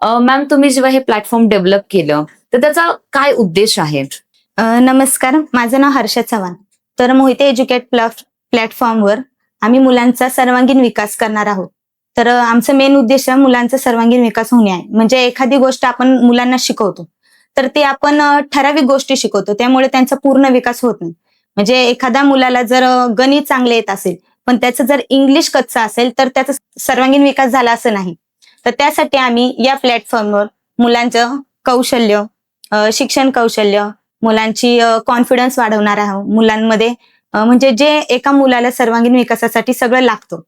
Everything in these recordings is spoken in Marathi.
मॅम, तुम्ही जेव्हा हे प्लॅटफॉर्म डेव्हलप केलं तर त्याचा काय उद्देश आहे? नमस्कार, माझं नाव हर्षा चव्हाण. तर मोहिते एज्युकेट प्लॅटफॉर्मवर आम्ही मुलांचा सर्वांगीण विकास करणार आहोत. तर आमचं मेन उद्देश मुलांचा सर्वांगीण विकास होणे आहे. म्हणजे एखादी गोष्ट आपण मुलांना शिकवतो तर ती आपण ठराविक गोष्टी शिकवतो, त्यामुळे त्यांचा पूर्ण विकास होत नाही. म्हणजे एखाद्या मुलाला जर गणित चांगले येत असेल पण त्याचं जर इंग्लिश कच्चा असेल तर त्याचा सर्वांगीण विकास झाला असं नाही. तर त्यासाठी आम्ही या प्लॅटफॉर्मवर मुलांचं कौशल्य, शिक्षण कौशल्य, मुलांची कॉन्फिडन्स वाढवणार आहोत. मुलांमध्ये म्हणजे जे एका मुलाला सर्वांगीण विकासासाठी सगळं लागतं,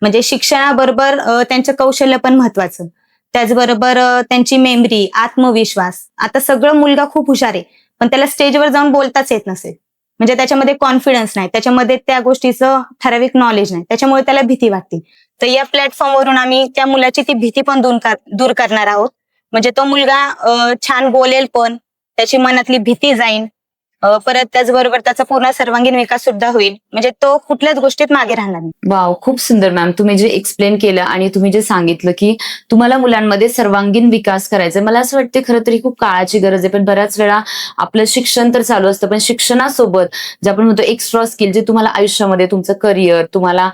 म्हणजे शिक्षणाबरोबर त्यांचं कौशल्य पण महत्वाचं. त्याचबरोबर त्यांची मेमरी, आत्मविश्वास. आता सगळं मुलगा खूप हुशार आहे पण त्याला स्टेजवर जाऊन बोलताच येत नसेल, म्हणजे त्याच्यामध्ये कॉन्फिडन्स नाही, त्याच्यामध्ये त्या गोष्टीचं ठराविक नॉलेज नाही, त्याच्यामुळे त्याला भीती वाटते. तर या प्लॅटफॉर्मवरून आम्ही त्या मुलाची ती भीती पण दूर करणार आहोत. म्हणजे तो मुलगा छान बोलेल पण, त्याची मनातली भीती जाईल, परत त्याचबरोबर त्याचा पूर्ण सर्वांगीण विकास सुद्धा होईल. म्हणजे तो कुठल्याच गोष्टीत मागे राहणार नाही. वाव, खूप सुंदर मॅम. तुम्ही जे एक्सप्लेन केलं आणि तुम्ही जे सांगितलं की तुम्हाला मुलांमध्ये सर्वांगीण विकास करायचा, मला असं वाटतं खरं तरी खूप काळाची गरज आहे. पण बऱ्याच वेळा आपलं शिक्षण तर चालू असतं, पण शिक्षणासोबत जे आपण म्हणतो एक्स्ट्रा स्किल, जे तुम्हाला आयुष्यामध्ये तुमचं करिअर, तुम्हाला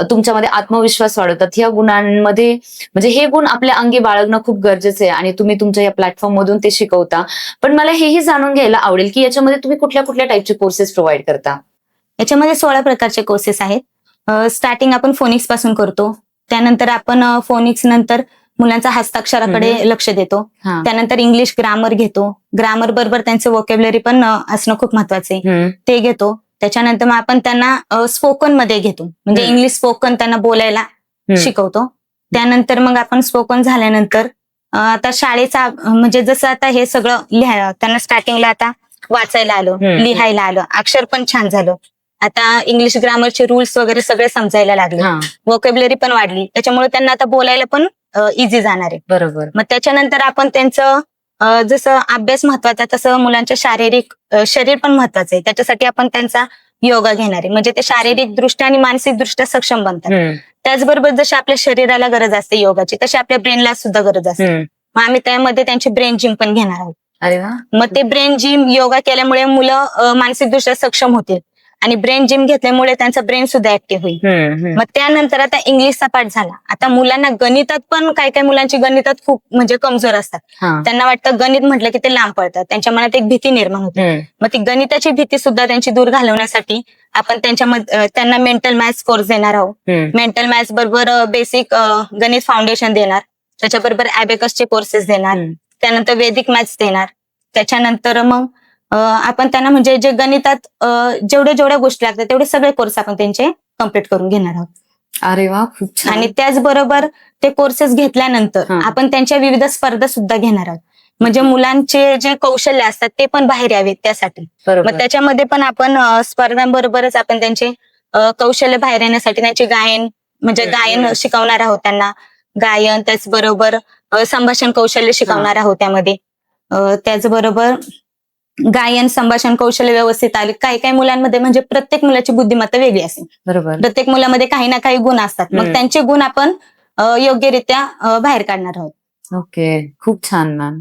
तुमच्यामध्ये आत्मविश्वास वाढवतात, ह्या गुणांमध्ये म्हणजे हे गुण आपल्या अंगी बाळगणं खूप गरजेचं आहे आणि तुम्ही तुमच्या या प्लॅटफॉर्म मधून ते शिकवता. पण मला हेही जाणून घ्यायला आवडेल की याच्यामध्ये तुम्ही कुठल्या कुठल्या टाईपचे कोर्सेस प्रोव्हाइड करता? याच्यामध्ये 16 प्रकारचे कोर्सेस आहेत. स्टार्टिंग आपण फोनिक्स पासून करतो, त्यानंतर आपण फोनिक्स नंतर मुलांच्या हस्ताक्षराकडे लक्ष देतो. त्यानंतर इंग्लिश ग्रामर घेतो. ग्रामर बरोबर त्यांचं वोकॅब्युलरी पण असणं खूप महत्वाचं आहे, ते घेतो. त्याच्यानंतर मग आपण त्यांना स्पोकन मध्ये घेतो, म्हणजे इंग्लिश स्पोकन त्यांना बोलायला शिकवतो. त्यानंतर मग आपण स्पोकन झाल्यानंतर आता शाळेचा म्हणजे जसं आता हे सगळं त्यांना स्टार्टिंगला आता वाचायला आलं, लिहायला आलं, अक्षर पण छान झालं. आता इंग्लिश ग्रामरचे रूल्स वगैरे सगळे समजायला लागले, वोकॅब्युलरी पण वाढली, त्याच्यामुळे त्यांना आता बोलायला पण इझी जाणार आहे. बरोबर. मग त्याच्यानंतर आपण त्यांचं जसं अभ्यास महत्वाचा तसं मुलांचं शरीर पण महत्वाचं आहे. त्याच्यासाठी आपण त्यांचा योगा घेणार आहे, म्हणजे ते शारीरिक दृष्ट्या आणि मानसिक दृष्ट्या सक्षम बनतात. त्याचबरोबर जशी आपल्या शरीराला गरज असते योगाची, तशी आपल्या ब्रेनला सुद्धा गरज असते. मग आम्ही त्यामध्ये त्यांची ब्रेन जिम पण घेणार आहोत. अरे वा. मग ते ब्रेन जिम योगा केल्यामुळे मुलं मानसिकदृष्ट्या सक्षम होतील आणि ब्रेन जिम घेतल्यामुळे त्यांचा ब्रेन सुद्धा ऍक्टिव्ह होईल. मग त्यानंतर आता इंग्लिशचा पाठ झाला. आता मुलांना गणितात पण काही मुलांची गणितात खूप म्हणजे कमजोर असतात. त्यांना वाटतं गणित म्हटलं की ते लांब पडतात, त्यांच्या मनात एक भीती निर्माण होते. मग ती गणिताची भीती सुद्धा त्यांची दूर घालवण्यासाठी आपण त्यांना मेंटल मॅथ्स कोर्स देणार आहोत. मेंटल मॅथ्स बरोबर बेसिक गणित फाउंडेशन देणार, त्याच्याबरोबर ॲबेकसचे कोर्सेस देणार, त्यानंतर वैदिक मॅथ्स देणार. त्याच्यानंतर मग आपण त्यांना म्हणजे जे गणितात जेवढ्या गोष्टी लागतात तेवढे सगळे कोर्स आपण त्यांचे कम्प्लीट करून घेणार आहोत. अरे वा, खूप छान. आणि त्याचबरोबर ते कोर्सेस घेतल्यानंतर आपण त्यांच्या विविध स्पर्धा सुद्धा घेणार आहोत, म्हणजे मुलांचे जे कौशल्य असतात ते पण बाहेर यावेत त्यासाठी. मग त्याच्यामध्ये पण आपण स्पर्धांबरोबरच आपण त्यांचे कौशल्य बाहेर येण्यासाठी त्यांचे गायन शिकवणार आहोत. त्यांना गायन, त्याचबरोबर संभाषण कौशल्य शिकवणार आहोत त्यामध्ये. त्याचबरोबर गायन, संभाषण कौशल्य व्यवस्थित आले. काही मुलांमध्ये म्हणजे प्रत्येक मुलाची बुद्धिमत्ता वेगळी असते, बरोबर, प्रत्येक मुलामध्ये काही ना काही गुण असतात. मग त्यांचे गुण आपण योग्यरित्या बाहेर काढणार आहोत. ओके, खूप छान मॅम.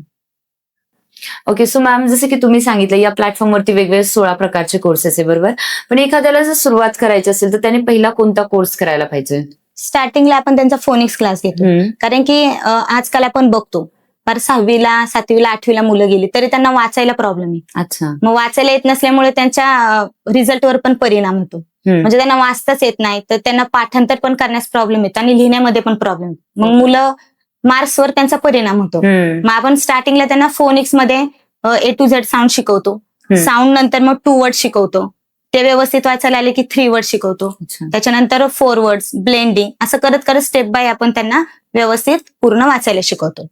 ओके, सो मॅम, जसं की तुम्ही सांगितलं या प्लॅटफॉर्मवरती वेगवेगळे 16 प्रकारचे कोर्सेस आहे, बरोबर. पण एखाद्याला जर सुरुवात करायची असेल तर त्याने पहिला कोणता कोर्स करायला पाहिजे? स्टार्टिंगला आपण त्यांचा फोनिक्स क्लास घेतो, कारण की आजकाल आपण बघतो पर 6वीला 7वीला 8वीला मुलं गेली तरी त्यांना वाचायला प्रॉब्लेम आहे. अच्छा. मग वाचायला येत नसल्यामुळे त्यांच्या रिझल्टवर पण परिणाम होतो. म्हणजे त्यांना वाचताच येत नाही तर त्यांना पाठांतर पण करण्यास प्रॉब्लेम येतो आणि लिहिण्यामध्ये पण प्रॉब्लेम येतो. मग मुलं मार्क्सवर त्यांचा परिणाम होतो. मग आपण स्टार्टिंगला त्यांना फोनिक्स मध्ये A to Z साऊंड शिकवतो. साऊंड नंतर मग 2 वर्ड शिकवतो, ते व्यवस्थित वाचायला आले की 3 वर्ड शिकवतो. त्याच्यानंतर 4 वर्ड्स, ब्लेंडिंग, असं करत करत स्टेप बाय आपण त्यांना व्यवस्थित पूर्ण वाचायला शिकवतो.